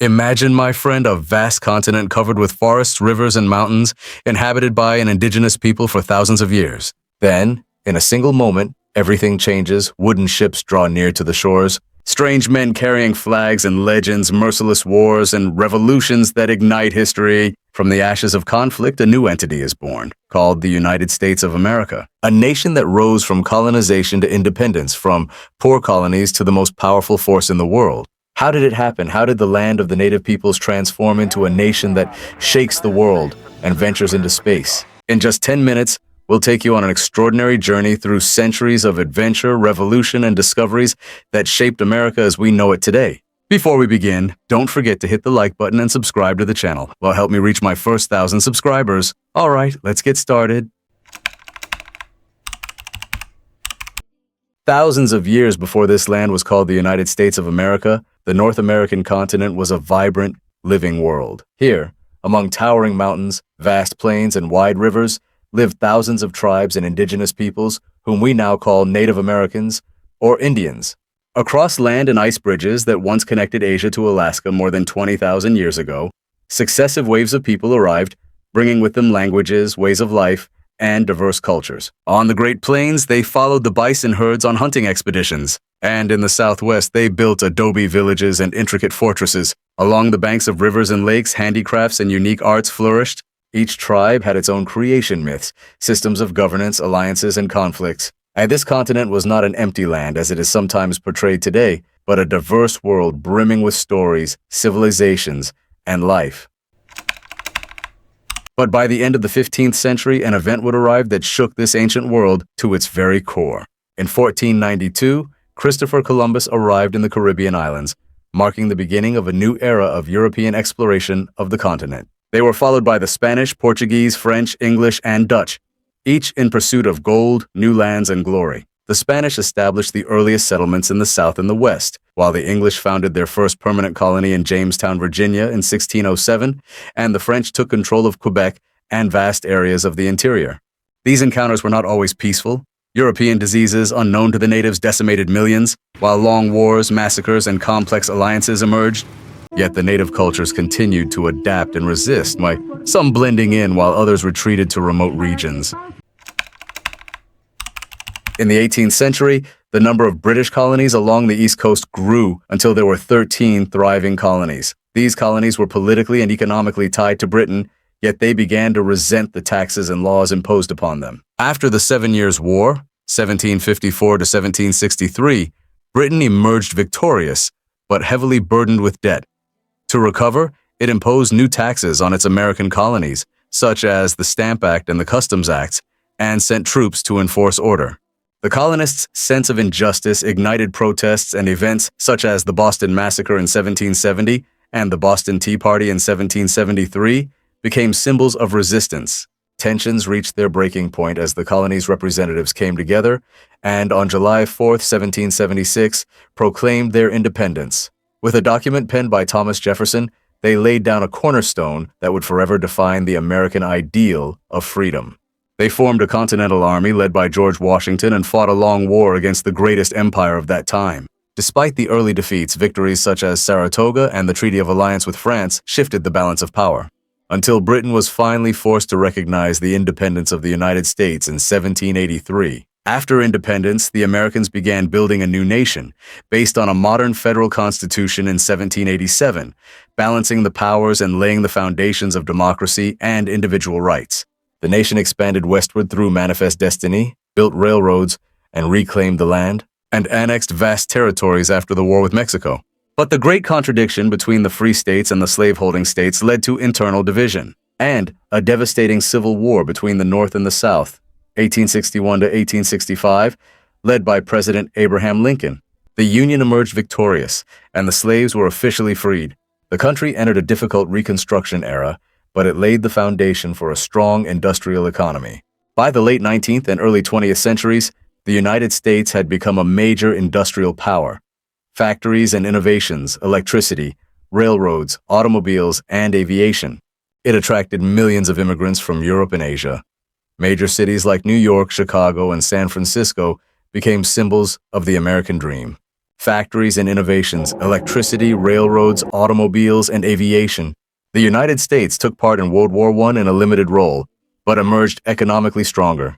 Imagine, my friend, a vast continent covered with forests, rivers, and mountains, inhabited by an indigenous people for thousands of years. Then, in a single moment, everything changes. Wooden ships draw near to the shores. Strange men carrying flags and legends, merciless wars, and revolutions that ignite history. From the ashes of conflict, a new entity is born, called the United States of America, a nation that rose from colonization to independence, from poor colonies to the most powerful force in the world. How did it happen? How did the land of the native peoples transform into a nation that shakes the world and ventures into space? In just 10 minutes, we'll take you on an extraordinary journey through centuries of adventure, revolution, and discoveries that shaped America as we know it today. Before we begin, don't forget to hit the like button and subscribe to the channel. Will help me reach my first 1,000 subscribers. All right, let's get started. Thousands of years before this land was called the United States of America, the North American continent was a vibrant, living world. Here, among towering mountains, vast plains, and wide rivers, lived thousands of tribes and indigenous peoples whom we now call Native Americans or Indians. Across land and ice bridges that once connected Asia to Alaska more than 20,000 years ago, successive waves of people arrived, bringing with them languages, ways of life, and diverse cultures. On the Great Plains, they followed the bison herds on hunting expeditions. And in the Southwest, they built adobe villages and intricate fortresses. Along the banks of rivers and lakes, handicrafts and unique arts flourished. Each tribe had its own creation myths, systems of governance, alliances, and conflicts. And this continent was not an empty land, as it is sometimes portrayed today, but a diverse world brimming with stories, civilizations, and life. But by the end of the 15th century, an event would arrive that shook this ancient world to its very core. In 1492, Christopher Columbus arrived in the Caribbean islands, marking the beginning of a new era of European exploration of the continent. They were followed by the Spanish, Portuguese, French, English, and Dutch, each in pursuit of gold, new lands, and glory. The Spanish established the earliest settlements in the South and the West, while the English founded their first permanent colony in Jamestown, Virginia in 1607, and the French took control of Quebec and vast areas of the interior. These encounters were not always peaceful. European diseases unknown to the natives decimated millions, while long wars, massacres, and complex alliances emerged. Yet the native cultures continued to adapt and resist, some blending in while others retreated to remote regions. In the 18th century, the number of British colonies along the East Coast grew until there were 13 thriving colonies. These colonies were politically and economically tied to Britain, yet they began to resent the taxes and laws imposed upon them. After the 7 Years' War, 1754 to 1763, Britain emerged victorious, but heavily burdened with debt. To recover, it imposed new taxes on its American colonies, such as the Stamp Act and the Customs Acts, and sent troops to enforce order. The colonists' sense of injustice ignited protests, and events such as the Boston Massacre in 1770 and the Boston Tea Party in 1773 became symbols of resistance. Tensions reached their breaking point as the colony's representatives came together and on July 4, 1776, proclaimed their independence. With a document penned by Thomas Jefferson, they laid down a cornerstone that would forever define the American ideal of freedom. They formed a continental army led by George Washington and fought a long war against the greatest empire of that time. Despite the early defeats, victories such as Saratoga and the Treaty of Alliance with France shifted the balance of power, until Britain was finally forced to recognize the independence of the United States in 1783. After independence, the Americans began building a new nation, based on a modern federal constitution in 1787, balancing the powers and laying the foundations of democracy and individual rights. The nation expanded westward through Manifest Destiny, built railroads, and reclaimed the land, and annexed vast territories after the war with Mexico. But the great contradiction between the free states and the slaveholding states led to internal division, and a devastating civil war between the North and the South, 1861 to 1865, led by President Abraham Lincoln. The Union emerged victorious, and the slaves were officially freed. The country entered a difficult Reconstruction era, but it laid the foundation for a strong industrial economy. By the late 19th and early 20th centuries, the United States had become a major industrial power. Factories and innovations, electricity, railroads, automobiles, and aviation. It attracted millions of immigrants from Europe and Asia. Major cities like New York, Chicago, and San Francisco became symbols of the American dream. factories and innovations, electricity, railroads, automobiles, and aviation. The United States took part in World War I in a limited role, but emerged economically stronger.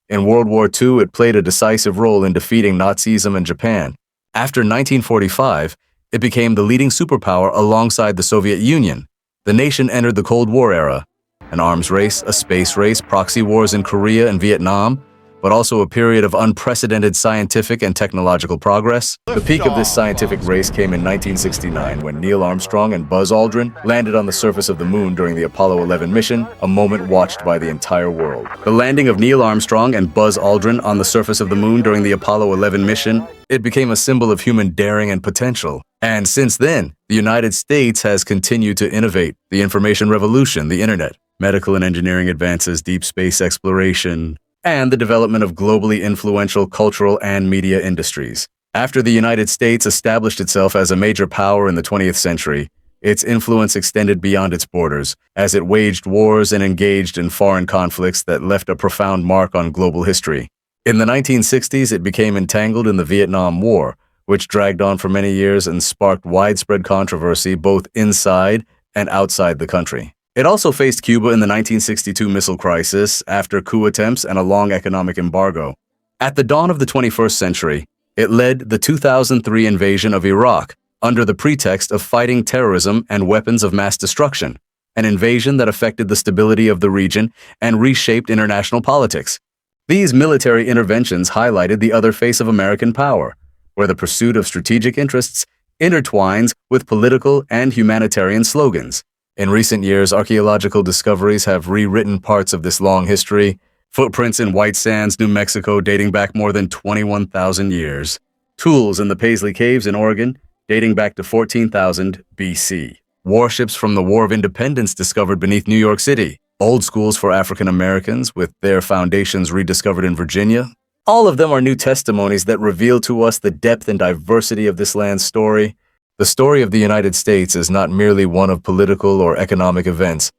In World War II, it played a decisive role in defeating Nazism in Japan. After 1945, it became the leading superpower alongside the Soviet Union. The nation entered the Cold War era, an arms race, a space race, proxy wars in Korea and Vietnam, but also a period of unprecedented scientific and technological progress. The peak of this scientific race came in 1969 when Neil Armstrong and Buzz Aldrin landed on the surface of the moon during the Apollo 11 mission, a moment watched by the entire world. The landing of Neil Armstrong and Buzz Aldrin on the surface of the moon during the Apollo 11 mission, it became a symbol of human daring and potential. And since then, the United States has continued to innovate. The information revolution, the internet, medical and engineering advances, deep space exploration, and the development of globally influential cultural and media industries. After the United States established itself as a major power in the 20th century, its influence extended beyond its borders, as it waged wars and engaged in foreign conflicts that left a profound mark on global history. In the 1960s, it became entangled in the Vietnam War, which dragged on for many years and sparked widespread controversy both inside and outside the country. It also faced Cuba in the 1962 missile crisis after coup attempts and a long economic embargo. At the dawn of the 21st century, it led the 2003 invasion of Iraq under the pretext of fighting terrorism and weapons of mass destruction, an invasion that affected the stability of the region and reshaped international politics. These military interventions highlighted the other face of American power, where the pursuit of strategic interests intertwines with political and humanitarian slogans. In recent years, archaeological discoveries have rewritten parts of this long history. Footprints in White Sands, New Mexico, dating back more than 21,000 years. Tools in the Paisley Caves in Oregon, dating back to 14,000 BC. Warships from the War of Independence discovered beneath New York City. Old schools for African Americans, with their foundations rediscovered in Virginia. All of them are new testimonies that reveal to us the depth and diversity of this land's story. The story of the United States is not merely one of political or economic events.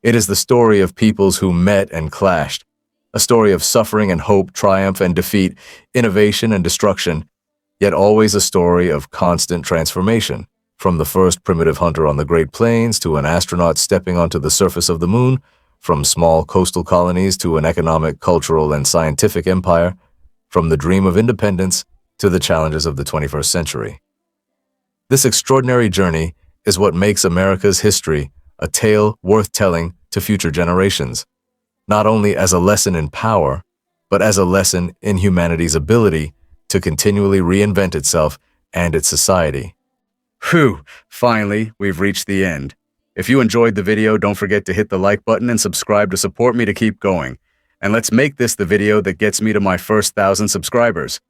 It is the story of peoples who met and clashed, a story of suffering and hope, triumph and defeat, innovation and destruction, yet always a story of constant transformation. From the first primitive hunter on the Great Plains to an astronaut stepping onto the surface of the moon, from small coastal colonies to an economic, cultural, and scientific empire, from the dream of independence to the challenges of the 21st century. This extraordinary journey is what makes America's history a tale worth telling to future generations, not only as a lesson in power, but as a lesson in humanity's ability to continually reinvent itself and its society. Phew, finally, we've reached the end. If you enjoyed the video, don't forget to hit the like button and subscribe to support me to keep going. And let's make this the video that gets me to my first 1,000 subscribers.